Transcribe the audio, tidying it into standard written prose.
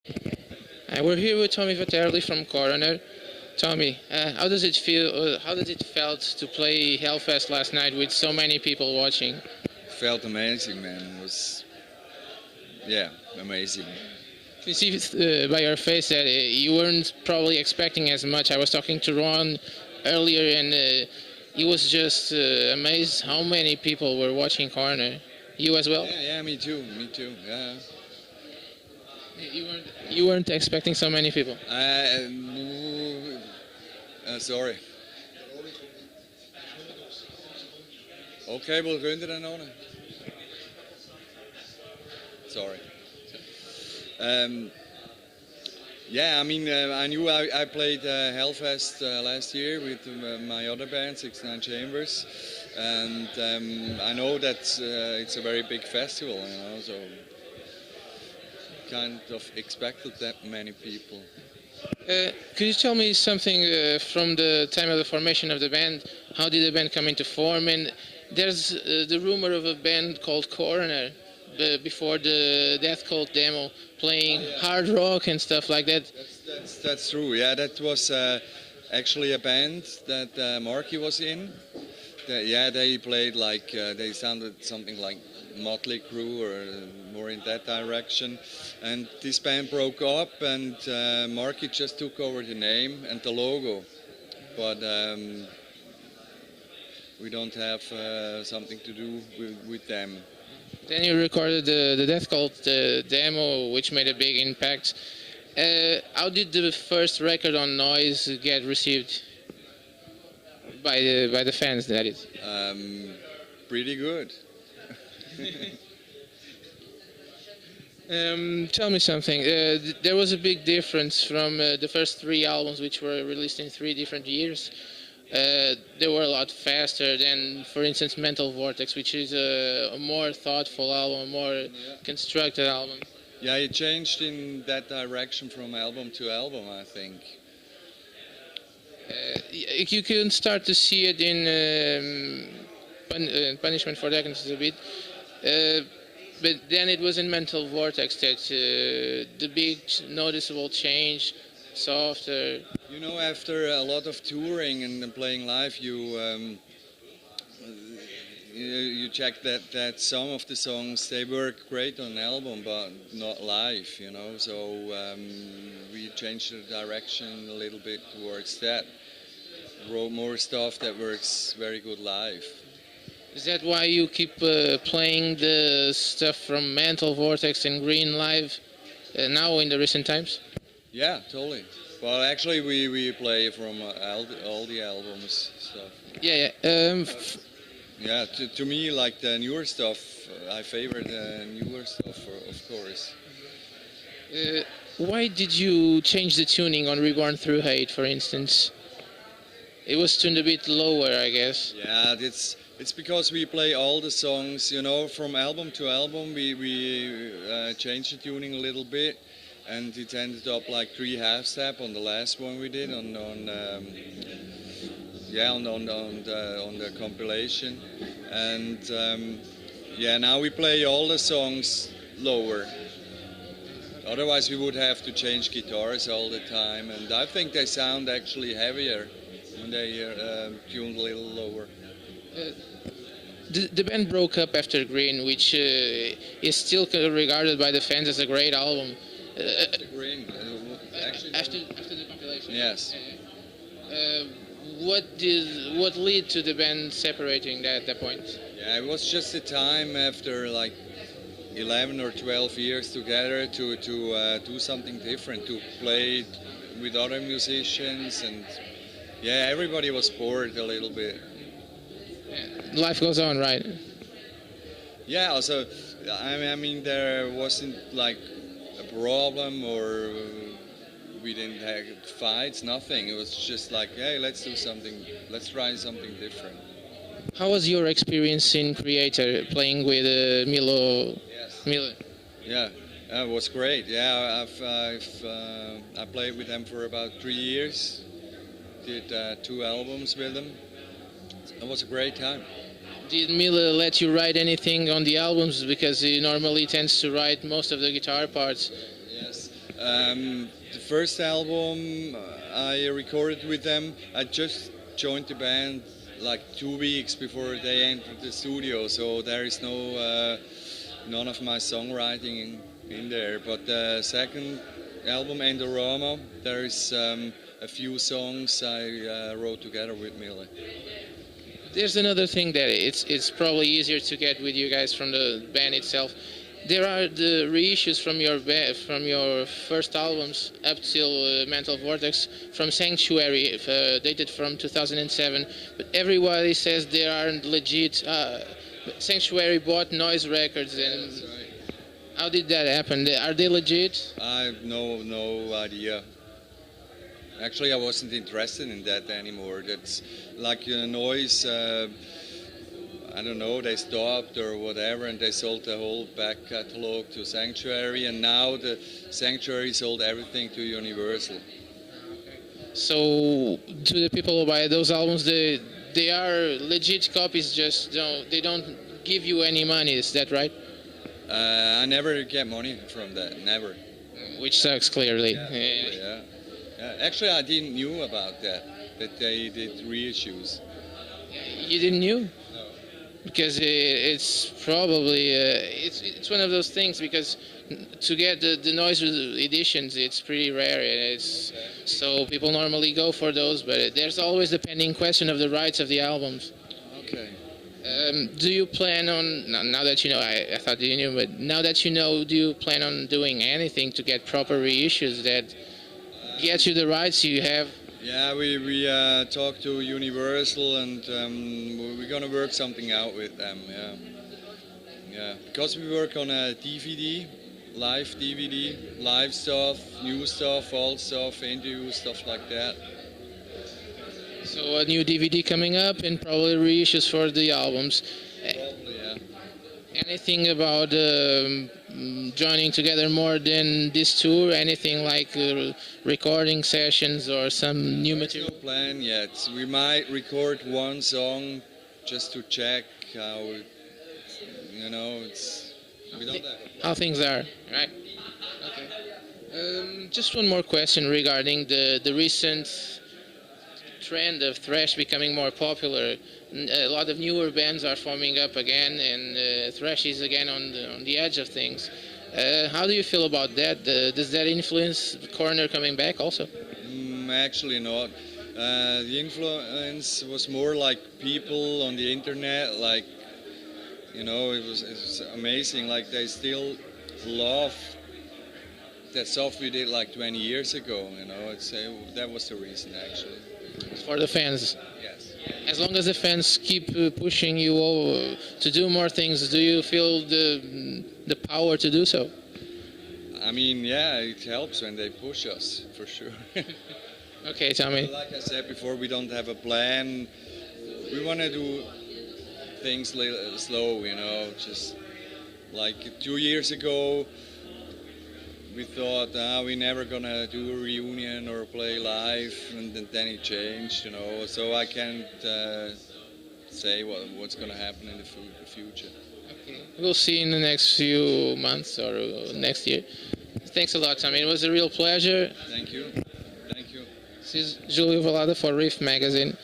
We're here with Tommy Vetterli from Coroner. Tommy, how does it feel? How did it felt to play Hellfest last night with so many people watching? Felt amazing, man. It was, yeah, amazing. You see by your face that you weren't probably expecting as much. I was talking to Ron earlier, and he was just amazed how many people were watching Coroner. You as well? Yeah, me too, yeah. You weren't expecting so many people. Sorry. Okay, we'll go into that on. Sorry. Yeah, I mean, I knew I played Hellfest last year with my other band, 69 Chambers, and I know that it's a very big festival, so kind of expected that many people. Could you tell me something from the time of the formation of the band? How did the band come into form? And there's the rumor of a band called Coroner before the Death Cult demo, playing hard rock and stuff like that. That's true. Yeah, that was actually a band that Marky was in. They played like they sounded something like Motley Crue or more in that direction. And this band broke up, and Marky just took over the name and the logo. But we don't have something to do with them. Then you recorded the Death Cult demo, which made a big impact. How did the first record on Noise get received by the fans? That is. Pretty good. Tell me something. There was a big difference from the first three albums, which were released in 3 different years. They were a lot faster than, for instance, Mental Vortex, which is a more thoughtful album, a more constructed album. Yeah, it changed in that direction from album to album, I think. You can start to see it in Punishment for Decadence a bit. But then it was in Mental Vortex that the big noticeable change, softer. You know, after a lot of touring and playing live, you check that some of the songs, they work great on album, but not live, So we changed the direction a little bit towards that. Wrote more stuff that works very good live. Is that why you keep playing the stuff from Mental Vortex and Green live now in the recent times? Yeah, totally. Well, actually, we play from all the albums stuff. Yeah. Yeah, to me, like the newer stuff, I favor the newer stuff, of course. Why did you change the tuning on Reborn Through Hate, for instance? It was tuned a bit lower, I guess. Yeah, it's because we play all the songs, from album to album. We changed the tuning a little bit, and it ended up like 3 half step on the last one we did on the compilation, and now we play all the songs lower. Otherwise, we would have to change guitars all the time, and I think they sound actually heavier when they tuned a little lower. The band broke up after Green, which is still regarded by the fans as a great album. After Green, actually. After the compilation. Yes. What led to the band separating at that point? Yeah, it was just a time after like 11 or 12 years together to do something different, to play with other musicians, and everybody was bored a little bit. Life goes on, right? Yeah, also, I mean, there wasn't like a problem or we didn't have fights, nothing. It was just like, hey, let's try something different. How was your experience in Creator, playing with Milo? Yes. Milo? Yeah, it was great. Yeah, I played with them for about 3 years. Did 2 albums with them. It was a great time. Did Mila let you write anything on the albums, because he normally tends to write most of the guitar parts? Yes. The first album I recorded with them, I just joined the band like 2 weeks before they entered the studio, so there is none of my songwriting in there. But the second album, Endorama, there is a few songs I wrote together with Mille. There's another thing that it's probably easier to get with you guys from the band itself. There are the reissues from from your first albums up till Mental Vortex, from Sanctuary, dated from 2007. But everybody says they aren't legit. Sanctuary bought Noise Records, and That's right. how did that happen? Are they legit? I have no idea. Actually, I wasn't interested in that anymore. That's like Noise. I don't know, they stopped or whatever, and they sold the whole back catalog to Sanctuary, and now the Sanctuary sold everything to Universal. So to the people who buy those albums, they are legit copies. Just they don't give you any money. Is that right? I never get money from that, never. Which sucks clearly. Yeah. Actually, I didn't knew about that they did reissues. You didn't knew? No. Because it's probably it's one of those things, because to get the noise editions, it's pretty rare. It's so people normally go for those, but there's always the pending question of the rights of the albums. Okay. Do you plan on, now that you know, I thought you knew, but now that you know, do you plan on doing anything to get proper reissues that get you the rights you have? Yeah, we talked to Universal, and we're gonna work something out with them. Yeah. Because we work on a DVD, live stuff, new stuff, old stuff, interviews, stuff like that. So a new DVD coming up, and probably reissues for the albums. Probably, yeah. Anything about joining together more than this tour? Anything like recording sessions or some new No material? plan yet. We might record one song just to check how, we don't have. How things are, right? Okay. Just one more question regarding the recent trend of thrash becoming more popular. A lot of newer bands are forming up again, and thrash is again on the edge of things. How do you feel about that? Does that influence Coroner coming back also? Actually not. The influence was more like people on the internet, like, it was amazing. Like, they still love that stuff we did like 20 years ago. That was the reason, actually. For the fans. Yes. As long as the fans keep pushing you to do more things, do you feel the power to do so? I mean, yeah, it helps when they push us, for sure. Okay, Tommy. Like I said before, we don't have a plan. We want to do things slow, just like 2 years ago, we thought, we're never gonna do a reunion or play live, and then it changed, so I can't say what's gonna happen in the future. Okay. We'll see in the next few months or next year. Thanks a lot, Tommy. It was a real pleasure. Thank you. This is Julio Valada for Riff Magazine.